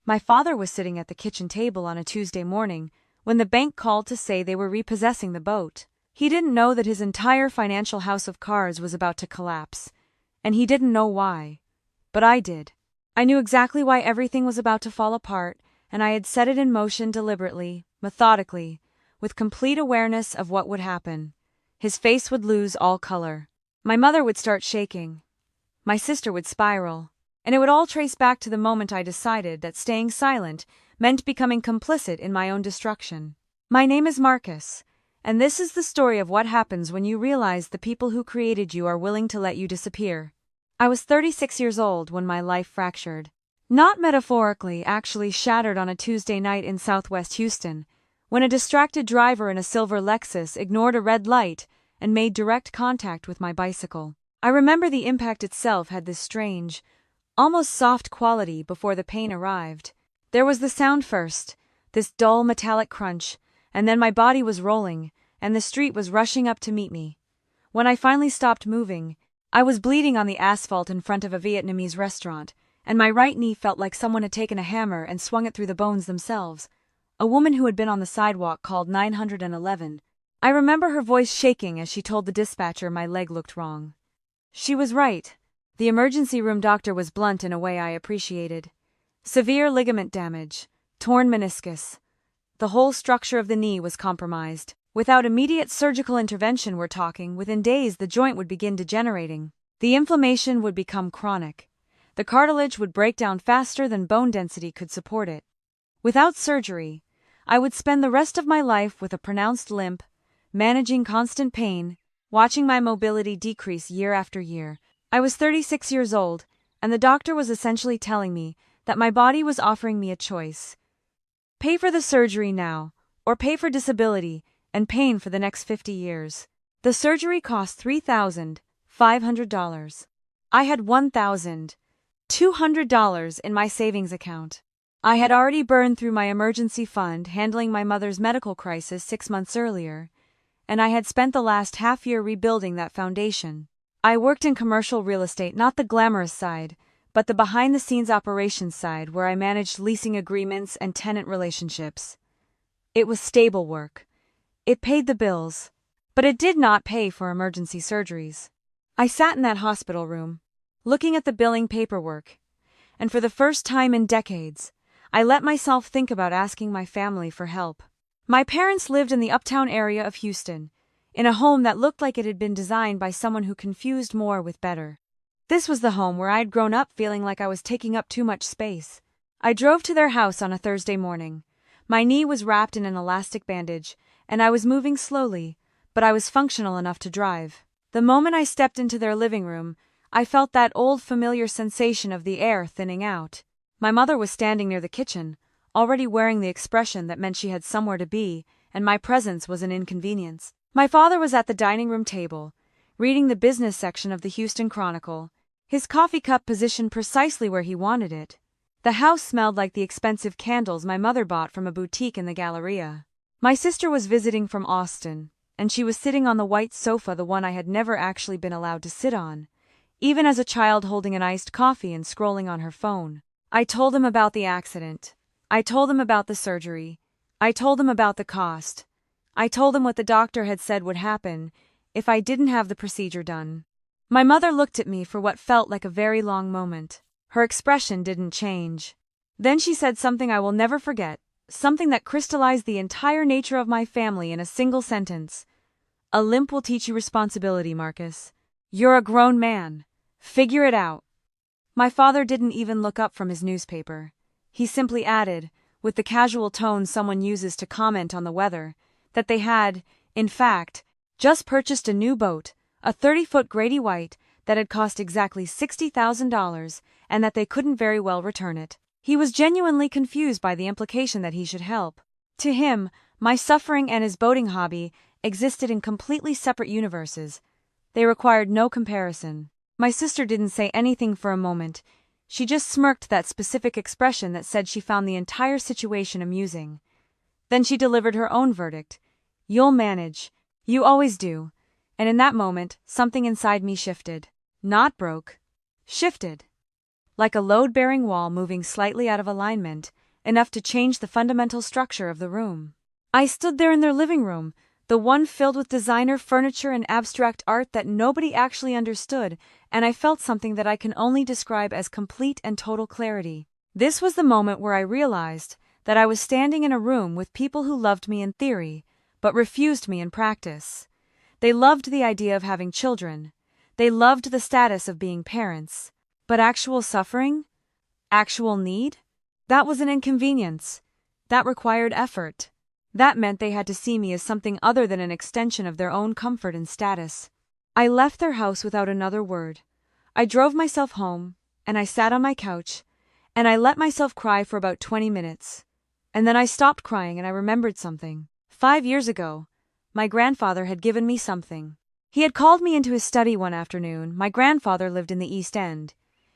My father was sitting at the kitchen table on a Tuesday morning when the bank called to say they were repossessing the boat. He didn't know that his entire financial house of cards was about to collapse, and he didn't know why. But I did. I knew exactly why everything was about to fall apart, and I had set it in motion deliberately, methodically, with complete awareness of what would happen. His face would lose all color. My mother would start shaking. My sister would spiral. And it would all trace back to the moment I decided that staying silent meant becoming complicit in my own destruction. My name is Marcus, and this is the story of what happens when you realize the people who created you are willing to let you disappear. I was 36 years old when my life fractured. Not metaphorically, actually shattered on a Tuesday night in Southwest Houston, when a distracted driver in a silver Lexus ignored a red light and made direct contact with my bicycle. I remember the impact itself had this strange, almost soft quality before the pain arrived. There was the sound first, this dull metallic crunch, and then my body was rolling, and the street was rushing up to meet me. When I finally stopped moving, I was bleeding on the asphalt in front of a Vietnamese restaurant, and my right knee felt like someone had taken a hammer and swung it through the bones themselves. A woman who had been on the sidewalk called 911. I remember her voice shaking as she told the dispatcher my leg looked wrong. She was right. The emergency room doctor was blunt in a way I appreciated. Severe ligament damage, torn meniscus. The whole structure of the knee was compromised. Without immediate surgical intervention, we're talking, within days the joint would begin degenerating. The inflammation would become chronic. The cartilage would break down faster than bone density could support it. Without surgery, I would spend the rest of my life with a pronounced limp, managing constant pain, watching my mobility decrease year after year. I was 36 years old, and the doctor was essentially telling me that my body was offering me a choice. Pay for the surgery now, or pay for disability and pain for the next 50 years. The surgery cost $3,500. I had $1,200 in my savings account. I had already burned through my emergency fund handling my mother's medical crisis 6 months earlier, and I had spent the last half year rebuilding that foundation. I worked in commercial real estate, not the glamorous side, but the behind-the-scenes operations side where I managed leasing agreements and tenant relationships. It was stable work. It paid the bills, but it did not pay for emergency surgeries. I sat in that hospital room, looking at the billing paperwork, and for the first time in decades, I let myself think about asking my family for help. My parents lived in the uptown area of Houston, in a home that looked like it had been designed by someone who confused more with better. This was the home where I'd grown up feeling like I was taking up too much space. I drove to their house on a Thursday morning. My knee was wrapped in an elastic bandage, and I was moving slowly, but I was functional enough to drive. The moment I stepped into their living room, I felt that old familiar sensation of the air thinning out. My mother was standing near the kitchen, already wearing the expression that meant she had somewhere to be, and my presence was an inconvenience. My father was at the dining room table, reading the business section of the Houston Chronicle, his coffee cup positioned precisely where he wanted it. The house smelled like the expensive candles my mother bought from a boutique in the Galleria. My sister was visiting from Austin, and she was sitting on the white sofa, the one I had never actually been allowed to sit on, even as a child holding an iced coffee and scrolling on her phone. I told them about the accident. I told them about the surgery. I told them about the cost. I told them what the doctor had said would happen if I didn't have the procedure done. My mother looked at me for what felt like a very long moment. Her expression didn't change. Then she said something I will never forget, something that crystallized the entire nature of my family in a single sentence. A limp will teach you responsibility, Marcus. You're a grown man. Figure it out. My father didn't even look up from his newspaper. He simply added, with the casual tone someone uses to comment on the weather, that they had, in fact, just purchased a new boat, a 30-foot Grady White, that had cost exactly $60,000, and that they couldn't very well return it. He was genuinely confused by the implication that he should help. To him, my suffering and his boating hobby existed in completely separate universes. They required no comparison. My sister didn't say anything for a moment. She just smirked that specific expression that said she found the entire situation amusing. Then she delivered her own verdict. You'll manage. You always do. And in that moment, something inside me shifted. Not broke. Shifted. like a load-bearing wall moving slightly out of alignment, enough to change the fundamental structure of the room. I stood there in their living room, the one filled with designer furniture and abstract art that nobody actually understood, and I felt something that I can only describe as complete and total clarity. This was the moment where I realized that I was standing in a room with people who loved me in theory, but refused me in practice. They loved the idea of having children. They loved the status of being parents. But actual suffering? Actual need? That was an inconvenience. That required effort. That meant they had to see me as something other than an extension of their own comfort and status. I left their house without another word. I drove myself home, and I sat on my couch, and I let myself cry for about 20 minutes. And then I stopped crying and I remembered something. 5 years ago, my grandfather had given me something. He had called me into his study one afternoon. My grandfather lived in the East End,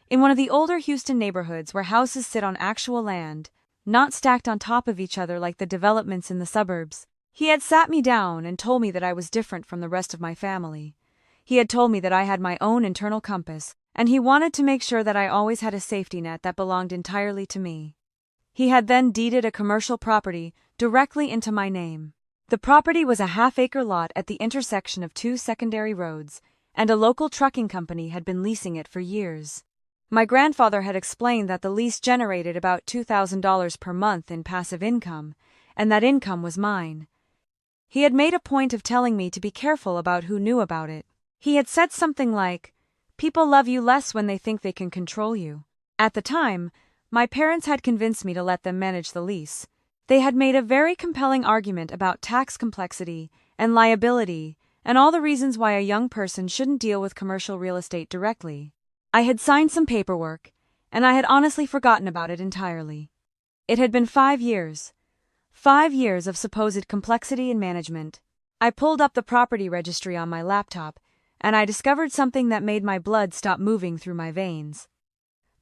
in one of the older Houston neighborhoods where houses sit on actual land, not stacked on top of each other like the developments in the suburbs. He had sat me down and told me that I was different from the rest of my family. He had told me that I had my own internal compass, and he wanted to make sure that I always had a safety net that belonged entirely to me. He had then deeded a commercial property directly into my name. The property was a half-acre lot at the intersection of 2 secondary roads, and a local trucking company had been leasing it for years. My grandfather had explained that the lease generated about $2,000 per month in passive income, and that income was mine. He had made a point of telling me to be careful about who knew about it. He had said something like, "People love you less when they think they can control you." At the time, my parents had convinced me to let them manage the lease. They had made a very compelling argument about tax complexity and liability and all the reasons why a young person shouldn't deal with commercial real estate directly. I had signed some paperwork, and I had honestly forgotten about it entirely. It had been 5 years. 5 years of supposed complexity and management. I pulled up the property registry on my laptop, and I discovered something that made my blood stop moving through my veins.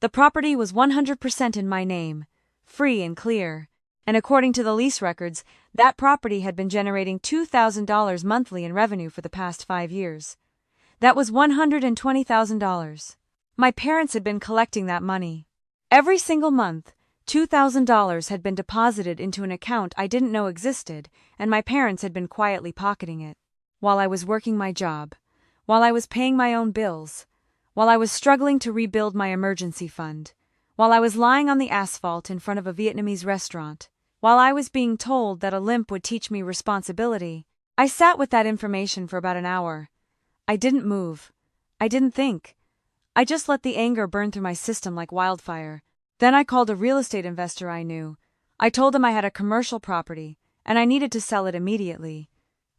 The property was 100% in my name, free and clear, and according to the lease records, that property had been generating $2,000 monthly in revenue for the past 5 years. That was $120,000. My parents had been collecting that money. Every single month, $2,000 had been deposited into an account I didn't know existed, and my parents had been quietly pocketing it. While I was working my job, while I was paying my own bills, while I was struggling to rebuild my emergency fund, while I was lying on the asphalt in front of a Vietnamese restaurant, while I was being told that a limp would teach me responsibility, I sat with that information for about an hour. I didn't move. I didn't think. I just let the anger burn through my system like wildfire. Then I called a real estate investor I knew. I told him I had a commercial property, and I needed to sell it immediately.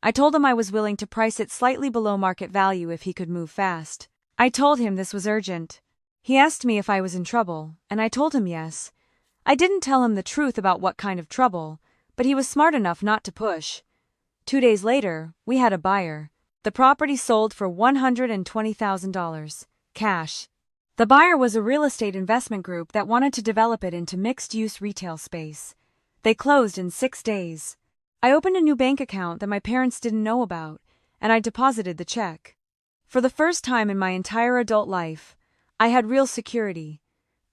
I told him I was willing to price it slightly below market value if he could move fast. I told him this was urgent. He asked me if I was in trouble, and I told him yes. I didn't tell him the truth about what kind of trouble, but he was smart enough not to push. 2 days later, we had a buyer. The property sold for $120,000, cash. The buyer was a real estate investment group that wanted to develop it into mixed-use retail space. They closed in 6 days. I opened a new bank account that my parents didn't know about, and I deposited the check. For the first time in my entire adult life, I had real security.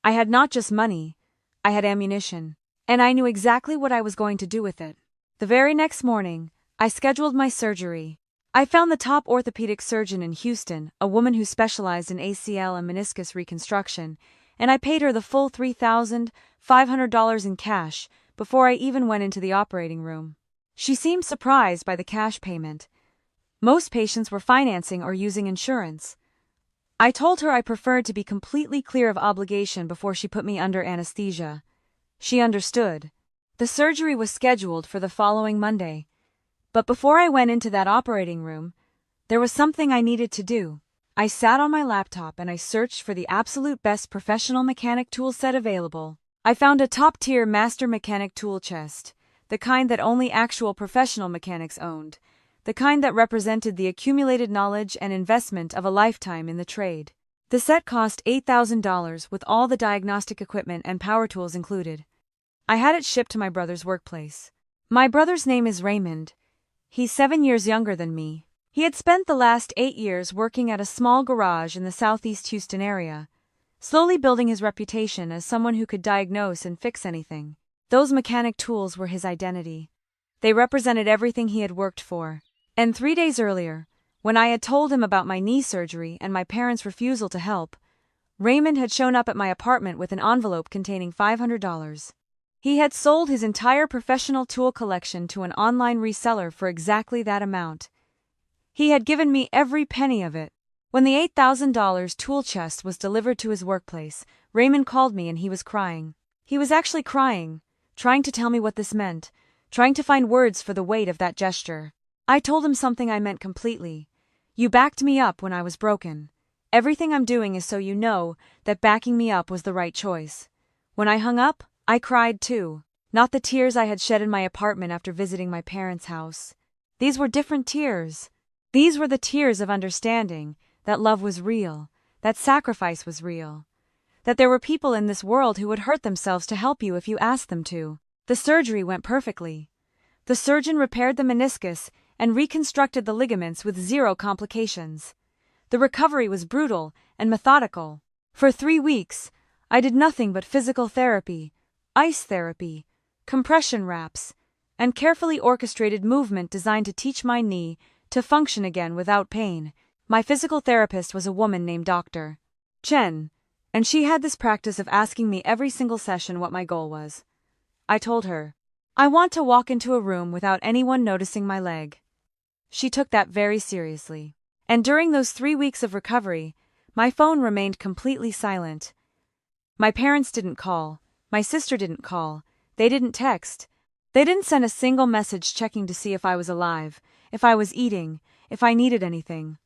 I had not just money, I had ammunition, and I knew exactly what I was going to do with it. The very next morning, I scheduled my surgery. I found the top orthopedic surgeon in Houston, a woman who specialized in ACL and meniscus reconstruction, and I paid her the full $3,500 in cash before I even went into the operating room. She seemed surprised by the cash payment. Most patients were financing or using insurance. I told her I preferred to be completely clear of obligation before she put me under anesthesia. She understood. The surgery was scheduled for the following Monday. But before I went into that operating room, there was something I needed to do. I sat on my laptop and I searched for the absolute best professional mechanic tool set available. I found a top-tier master mechanic tool chest, the kind that only actual professional mechanics owned, the kind that represented the accumulated knowledge and investment of a lifetime in the trade. The set cost $8,000 with all the diagnostic equipment and power tools included. I had it shipped to my brother's workplace. My brother's name is Raymond. He's 7 years younger than me. He had spent the last 8 years working at a small garage in the southeast Houston area. slowly building his reputation as someone who could diagnose and fix anything. Those mechanic tools were his identity. They represented everything he had worked for. And 3 days earlier, when I had told him about my knee surgery and my parents' refusal to help, Raymond had shown up at my apartment with an envelope containing $500. He had sold his entire professional tool collection to an online reseller for exactly that amount. He had given me every penny of it. When the $8,000 tool chest was delivered to his workplace, Raymond called me and he was crying. He was actually crying, trying to tell me what this meant, trying to find words for the weight of that gesture. I told him something I meant completely. You backed me up when I was broken. Everything I'm doing is so you know that backing me up was the right choice. When I hung up, I cried too. Not the tears I had shed in my apartment after visiting my parents' house. These were different tears. These were the tears of understanding that love was real, that sacrifice was real, that there were people in this world who would hurt themselves to help you if you asked them to. The surgery went perfectly. The surgeon repaired the meniscus and reconstructed the ligaments with 0 complications. The recovery was brutal and methodical. For 3 weeks, I did nothing but physical therapy, ice therapy, compression wraps, and carefully orchestrated movement designed to teach my knee to function again without pain. My physical therapist was a woman named Dr. Chen, and she had this practice of asking me every single session what my goal was. I told her, I want to walk into a room without anyone noticing my leg. She took that very seriously. And during those 3 weeks of recovery, my phone remained completely silent. My parents didn't call, my sister didn't call, they didn't text. They didn't send a single message checking to see if I was alive, if I was eating, if I needed anything.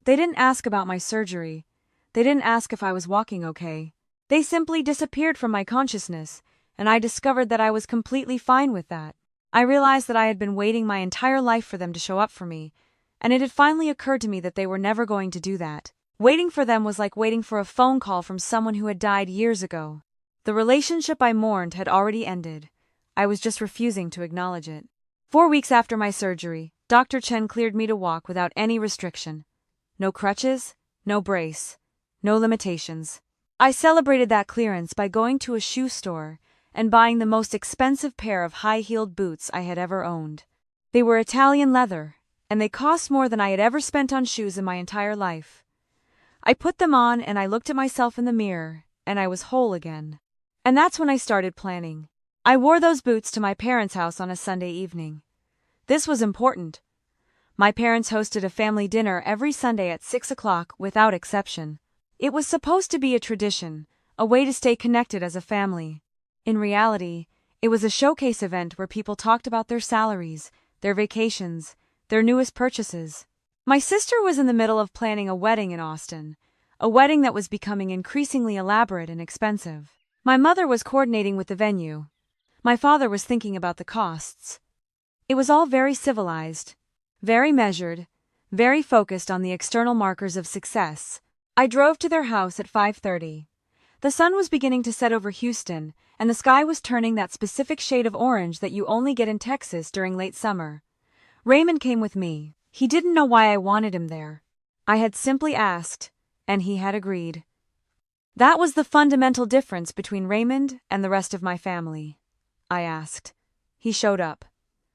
They didn't ask about my surgery. They didn't ask if I was walking okay. They simply disappeared from my consciousness, and I discovered that I was completely fine with that. I realized that I had been waiting my entire life for them to show up for me, and it had finally occurred to me that they were never going to do that. Waiting for them was like waiting for a phone call from someone who had died years ago. The relationship I mourned had already ended. I was just refusing to acknowledge it. 4 weeks after my surgery, Dr. Chen cleared me to walk without any restriction. No crutches, no brace, no limitations. I celebrated that clearance by going to a shoe store and buying the most expensive pair of high-heeled boots I had ever owned. They were Italian leather, and they cost more than I had ever spent on shoes in my entire life. I put them on and I looked at myself in the mirror, and I was whole again. And that's when I started planning. I wore those boots to my parents' house on a Sunday evening. This was important. My parents hosted a family dinner every Sunday at 6 o'clock without exception. It was supposed to be a tradition, a way to stay connected as a family. In reality, it was a showcase event where people talked about their salaries, their vacations, their newest purchases. My sister was in the middle of planning a wedding in Austin, a wedding that was becoming increasingly elaborate and expensive. My mother was coordinating with the venue. My father was thinking about the costs. It was all very civilized, very measured, very focused on the external markers of success. I drove to their house at 5:30. The sun was beginning to set over Houston, and the sky was turning that specific shade of orange that you only get in Texas during late summer. Raymond came with me. He didn't know why I wanted him there. I had simply asked, and he had agreed. That was the fundamental difference between Raymond and the rest of my family. I asked. He showed up.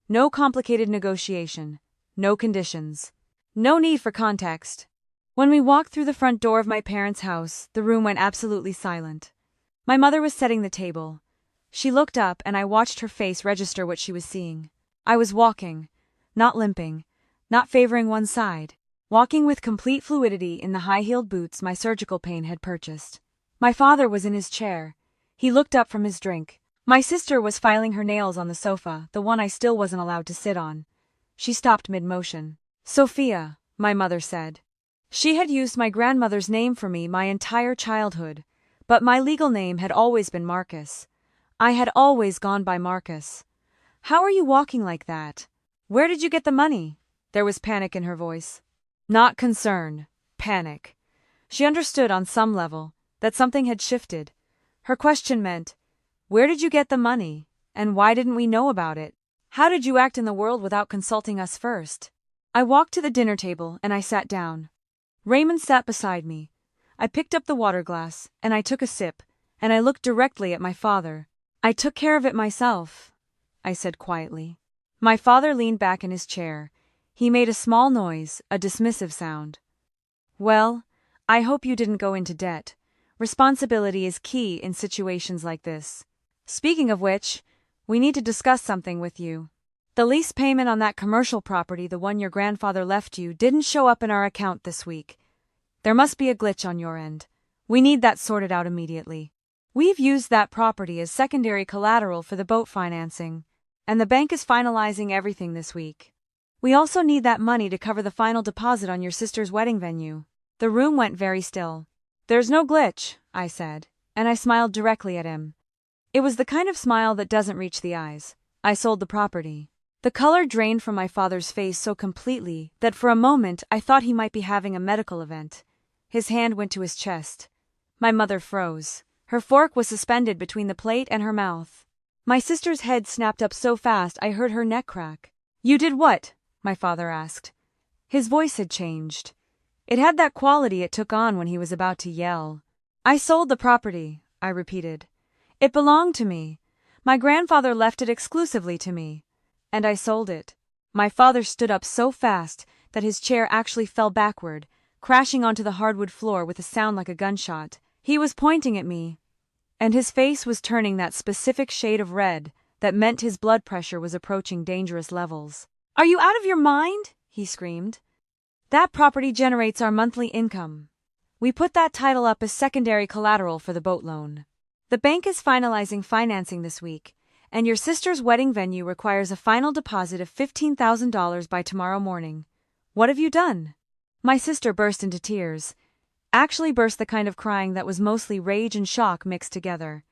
No complicated negotiation. No conditions. No need for context. When we walked through the front door of my parents' house, the room went absolutely silent. My mother was setting the table. She looked up and I watched her face register what she was seeing. I was walking, not limping, not favoring one side, walking with complete fluidity in the high-heeled boots my surgical pain had purchased. My father was in his chair. He looked up from his drink. My sister was filing her nails on the sofa, the one I still wasn't allowed to sit on. She stopped mid-motion. Sophia, my mother said. She had used my grandmother's name for me my entire childhood, but my legal name had always been Marcus. I had always gone by Marcus. How are you walking like that? Where did you get the money? There was panic in her voice. Not concern, panic. She understood on some level that something had shifted. Her question meant, where did you get the money, and why didn't we know about it? How did you act in the world without consulting us first? I walked to the dinner table and I sat down. Raymond sat beside me. I picked up the water glass, and I took a sip, and I looked directly at my father. "I took care of it myself," I said quietly. My father leaned back in his chair. He made a small noise, a dismissive sound. "Well, I hope you didn't go into debt. Responsibility is key in situations like this. Speaking of which, we need to discuss something with you. The lease payment on that commercial property, the one your grandfather left you, didn't show up in our account this week. There must be a glitch on your end. We need that sorted out immediately. We've used that property as secondary collateral for the boat financing, and the bank is finalizing everything this week. We also need that money to cover the final deposit on your sister's wedding venue." The room went very still. "There's no glitch," I said, and I smiled directly at him. It was the kind of smile that doesn't reach the eyes. I sold the property. The color drained from my father's face so completely that for a moment I thought he might be having a medical event. His hand went to his chest. My mother froze. Her fork was suspended between the plate and her mouth. My sister's head snapped up so fast I heard her neck crack. "You did what?" my father asked. His voice had changed. It had that quality it took on when he was about to yell. "I sold the property," I repeated. "It belonged to me. My grandfather left it exclusively to me. And I sold it." My father stood up so fast that his chair actually fell backward, crashing onto the hardwood floor with a sound like a gunshot. He was pointing at me, and his face was turning that specific shade of red that meant his blood pressure was approaching dangerous levels. "Are you out of your mind?" he screamed. "That property generates our monthly income. We put that title up as secondary collateral for the boat loan. The bank is finalizing financing this week, and your sister's wedding venue requires a final deposit of $15,000 by tomorrow morning. What have you done?" My sister burst into tears. Actually burst the kind of crying that was mostly rage and shock mixed together.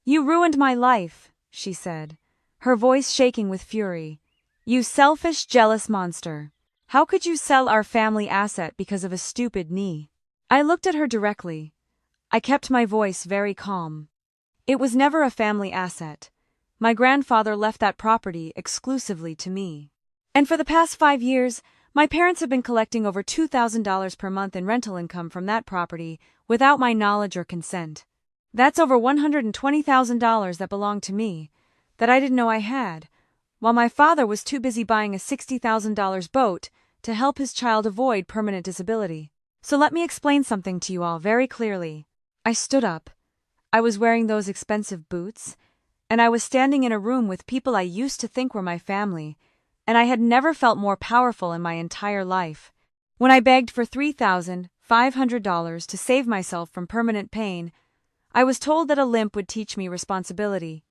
"You ruined my life," she said, her voice shaking with fury. "You selfish, jealous monster. How could you sell our family asset because of a stupid knee?" I looked at her directly. I kept my voice very calm. It was never a family asset. My grandfather left that property exclusively to me. And for the past 5 years, my parents have been collecting over $2,000 per month in rental income from that property without my knowledge or consent. That's over $120,000 that belonged to me, that I didn't know I had, while my father was too busy buying a $60,000 boat to help his child avoid permanent disability. So let me explain something to you all very clearly. I stood up. I was wearing those expensive boots, and I was standing in a room with people I used to think were my family, and I had never felt more powerful in my entire life. When I begged for $3,500 to save myself from permanent pain, I was told that a limp would teach me responsibility.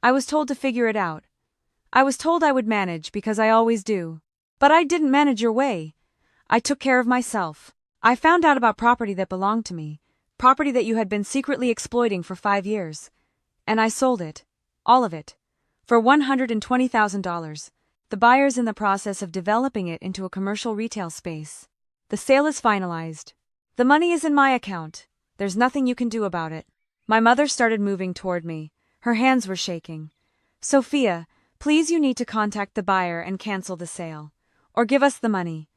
I was told to figure it out. I was told I would manage because I always do. But I didn't manage your way. I took care of myself. I found out about property that belonged to me, property that you had been secretly exploiting for 5 years. And I sold it. All of it. For $120,000. The buyer's in the process of developing it into a commercial retail space. The sale is finalized. The money is in my account. There's nothing you can do about it. My mother started moving toward me. Her hands were shaking. "Sophia, please, you need to contact the buyer and cancel the sale. Or give us the money.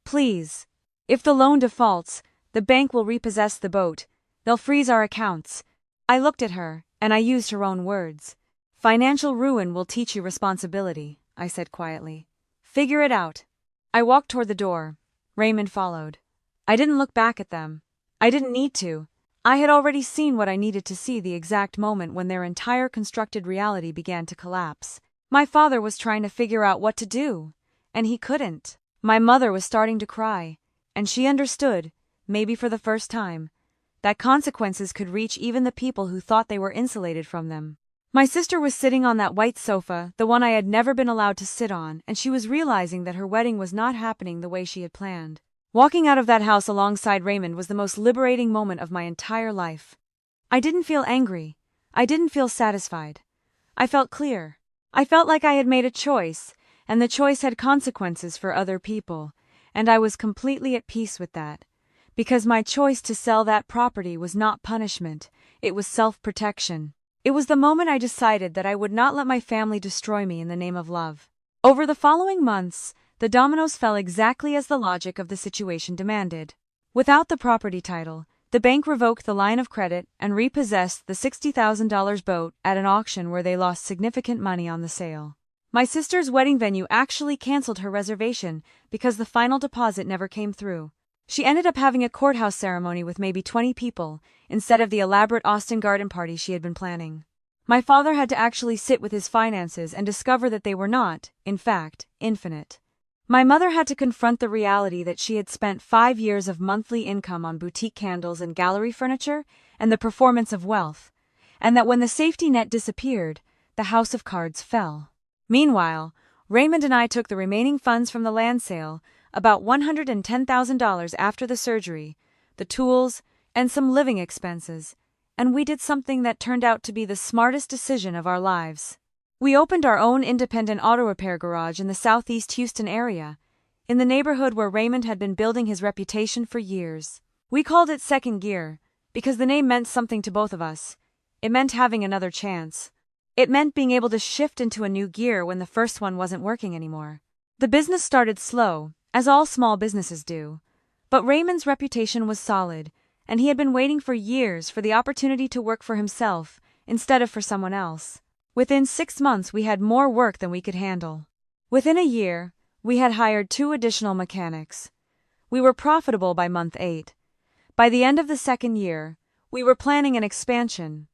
Please. If the loan defaults, the bank will repossess the boat. They'll freeze our accounts." I looked at her, and I used her own words. "Financial ruin will teach you responsibility," I said quietly. "Figure it out." I walked toward the door. Raymond followed. I didn't look back at them. I didn't need to. I had already seen what I needed to see the exact moment when their entire constructed reality began to collapse. My father was trying to figure out what to do, and he couldn't. My mother was starting to cry, and she understood, maybe for the first time, that consequences could reach even the people who thought they were insulated from them. My sister was sitting on that white sofa, the one I had never been allowed to sit on, and she was realizing that her wedding was not happening the way she had planned. Walking out of that house alongside Raymond was the most liberating moment of my entire life. I didn't feel angry. I didn't feel satisfied. I felt clear. I felt like I had made a choice, and the choice had consequences for other people, and I was completely at peace with that. Because my choice to sell that property was not punishment, it was self-protection. It was the moment I decided that I would not let my family destroy me in the name of love. Over the following months, the dominoes fell exactly as the logic of the situation demanded. Without the property title, The bank revoked the line of credit and repossessed the $60,000 boat at an auction where they lost significant money on the sale. My sister's wedding venue actually canceled her reservation because the final deposit never came through. She ended up having a courthouse ceremony with maybe 20 people, instead of the elaborate Austin garden party she had been planning. My father had to actually sit with his finances and discover that they were not, in fact, infinite. My mother had to confront the reality that she had spent 5 years of monthly income on boutique candles and gallery furniture and the performance of wealth, and that when the safety net disappeared, the house of cards fell. Meanwhile, Raymond and I took the remaining funds from the land sale, about $110,000 after the surgery, the tools, and some living expenses, and we did something that turned out to be the smartest decision of our lives. We opened our own independent auto repair garage in the southeast Houston area, in the neighborhood where Raymond had been building his reputation for years. We called it Second Gear, because the name meant something to both of us. It meant having another chance. It meant being able to shift into a new gear when the first one wasn't working anymore. The business started slow, as all small businesses do. But Raymond's reputation was solid, and he had been waiting for years for the opportunity to work for himself, instead of for someone else. Within 6 months we had more work than we could handle. Within a year, we had hired 2 additional mechanics. We were profitable by month 8. By the end of the second year, we were planning an expansion.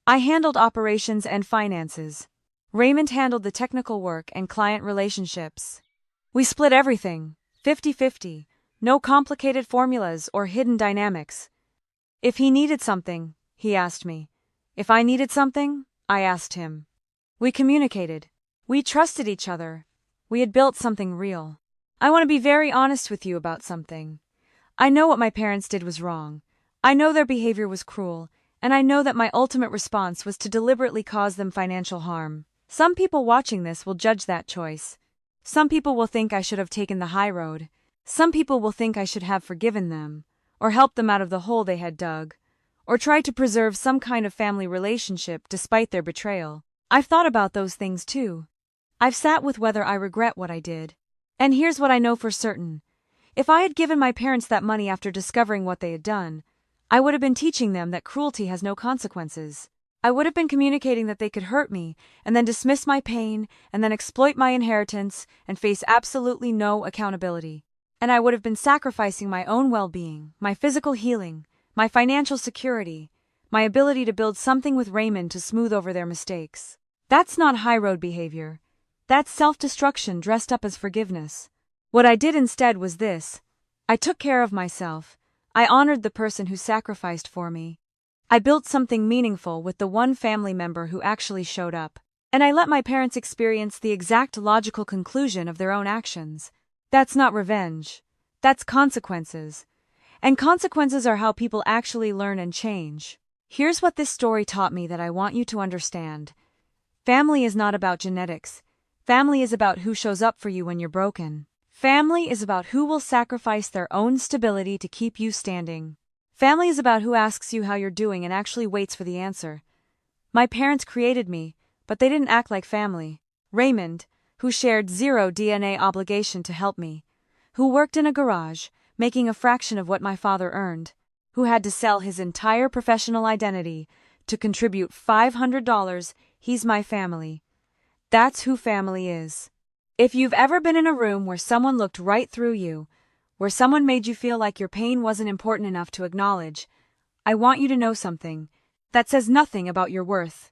I handled operations and finances. Raymond handled the technical work and client relationships. We split everything, 50-50, no complicated formulas or hidden dynamics. If he needed something, he asked me. If I needed something, I asked him. We communicated. We trusted each other. We had built something real. I want to be very honest with you about something. I know what my parents did was wrong. I know their behavior was cruel, and I know that my ultimate response was to deliberately cause them financial harm. Some people watching this will judge that choice. Some people will think I should have taken the high road. Some people will think I should have forgiven them, or helped them out of the hole they had dug, or tried to preserve some kind of family relationship despite their betrayal. I've thought about those things too. I've sat with whether I regret what I did. And here's what I know for certain. If I had given my parents that money after discovering what they had done, I would have been teaching them that cruelty has no consequences. I would have been communicating that they could hurt me, and then dismiss my pain, and then exploit my inheritance, and face absolutely no accountability. And I would have been sacrificing my own well-being, my physical healing, my financial security, my ability to build something with Raymond to smooth over their mistakes. That's not high-road behavior. That's self-destruction dressed up as forgiveness. What I did instead was this. I took care of myself. I honored the person who sacrificed for me. I built something meaningful with the one family member who actually showed up. And I let my parents experience the exact logical conclusion of their own actions. That's not revenge. That's consequences. And consequences are how people actually learn and change. Here's what this story taught me that I want you to understand. Family is not about genetics. Family is about who shows up for you when you're broken. Family is about who will sacrifice their own stability to keep you standing. Family is about who asks you how you're doing and actually waits for the answer. My parents created me, but they didn't act like family. Raymond, who shared zero DNA obligation to help me, who worked in a garage, making a fraction of what my father earned, who had to sell his entire professional identity to contribute $500, he's my family. That's who family is. If you've ever been in a room where someone looked right through you, where someone made you feel like your pain wasn't important enough to acknowledge, I want you to know something. That says nothing about your worth.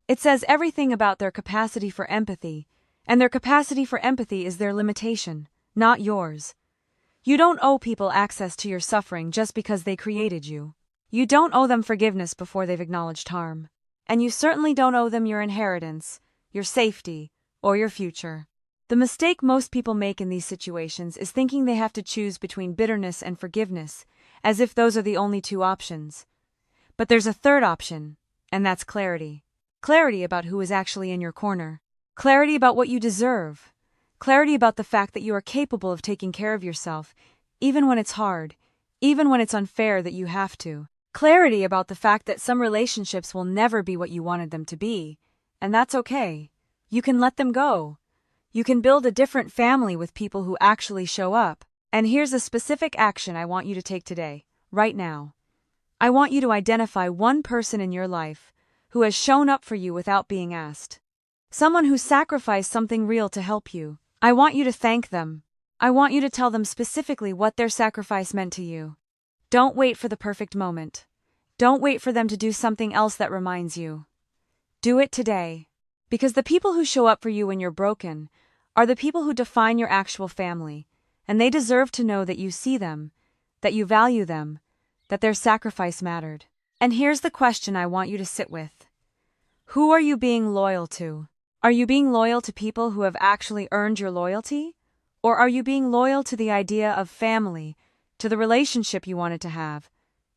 It says everything about their capacity for empathy, and their capacity for empathy is their limitation, not yours. You don't owe people access to your suffering just because they created you. You don't owe them forgiveness before they've acknowledged harm. And you certainly don't owe them your inheritance, your safety, or your future. The mistake most people make in these situations is thinking they have to choose between bitterness and forgiveness, as if those are the only 2 options. But there's a third option, and that's clarity. Clarity about who is actually in your corner. Clarity about what you deserve. Clarity about the fact that you are capable of taking care of yourself, even when it's hard, even when it's unfair that you have to. Clarity about the fact that some relationships will never be what you wanted them to be, and that's okay. You can let them go. You can build a different family with people who actually show up. And here's a specific action I want you to take today, right now. I want you to identify one person in your life who has shown up for you without being asked. Someone who sacrificed something real to help you. I want you to thank them. I want you to tell them specifically what their sacrifice meant to you. Don't wait for the perfect moment. Don't wait for them to do something else that reminds you. Do it today. Because the people who show up for you when you're broken are the people who define your actual family, and they deserve to know that you see them, that you value them, that their sacrifice mattered. And here's the question I want you to sit with. Who are you being loyal to? Are you being loyal to people who have actually earned your loyalty? Or are you being loyal to the idea of family, to the relationship you wanted to have,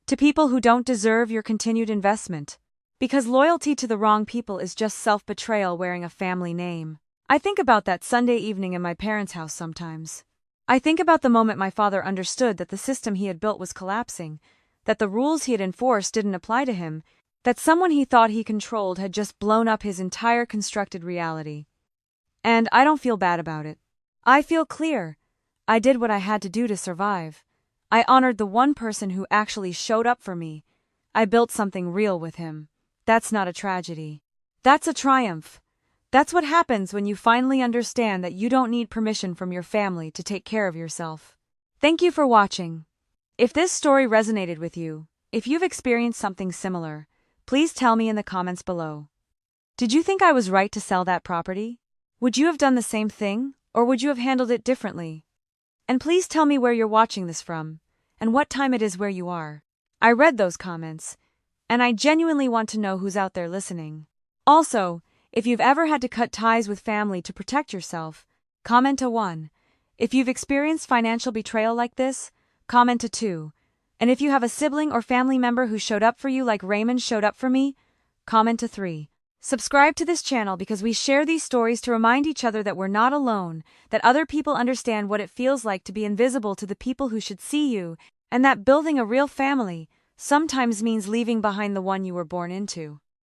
to people who don't deserve your continued investment? Because loyalty to the wrong people is just self-betrayal wearing a family name. I think about that Sunday evening in my parents' house sometimes. I think about the moment my father understood that the system he had built was collapsing, that the rules he had enforced didn't apply to him, that someone he thought he controlled had just blown up his entire constructed reality. And I don't feel bad about it. I feel clear. I did what I had to do to survive. I honored the one person who actually showed up for me. I built something real with him. That's not a tragedy. That's a triumph. That's what happens when you finally understand that you don't need permission from your family to take care of yourself. Thank you for watching. If this story resonated with you, if you've experienced something similar, please tell me in the comments below. Did you think I was right to sell that property? Would you have done the same thing, or would you have handled it differently? And please tell me where you're watching this from, and what time it is where you are. I read those comments, and I genuinely want to know who's out there listening. Also, if you've ever had to cut ties with family to protect yourself, comment a 1. If you've experienced financial betrayal like this, comment a 2. And if you have a sibling or family member who showed up for you like Raymond showed up for me, comment a 3. Subscribe to this channel because we share these stories to remind each other that we're not alone, that other people understand what it feels like to be invisible to the people who should see you, and that building a real family sometimes means leaving behind the one you were born into.